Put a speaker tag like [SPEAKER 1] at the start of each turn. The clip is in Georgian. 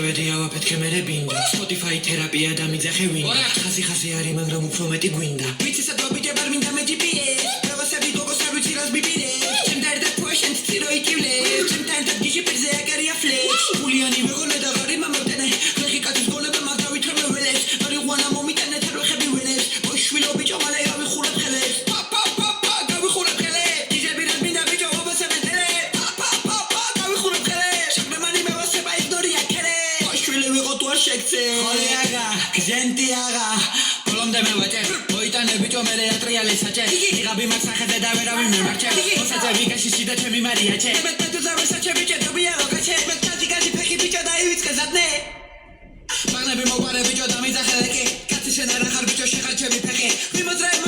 [SPEAKER 1] შევედი ავაფეთქე მერე ბინდა Spotify თერაპია და მიძახე ვინდა ხასი არის მაგრამ უფრო მეტი გვინდა ვიცი სადღა ბიჭებარ მინდა მე GPS პროვასები გოგოსარ ვიცი რას ბიბირე ჩემთან და პოშენს ცირო იკივლე ჩემთან და გიჟი პირზე აგარია ფლექს გულიანი ვეღონე და ღარი მამოტენე ხეხი კაცის გოლები მაგა ვითრემე ველებს მარიხვანა მომიტანე თეროხები ველებს მოშვილო ბიჭო მალე გავიხურებ ხელებს გავიხურებ ხელებს გიჟები რას მინდა ბიჭო ობასები თელე გავიხურებ ხელებს შეგმანი მევასება ისტორია ქერე მოშვილი ვიყო თუ არ შეგცე ხოლიაგა გზენტიაგა ბოლომდე მე ვაჭე მოიტანე ბიჭო მე რეატრიალე საჭე იღაბი მაგ სახეზე და ვერავინ მე მარჩე მოსაძე ვიგაში შიდა ჩემი მარიაჩე მე პეტრზე ვესაჩე ბიჭო დობია როკაჩე მე კაჭი ფეხი ბიჭო დაივიწყე ზადნე მაგნები მოვარე ბიჭო და მიძახე ლეკი კაცი შენ არა ხარ ბიჭო შეხარჩები ფეხი ვიმოძრაე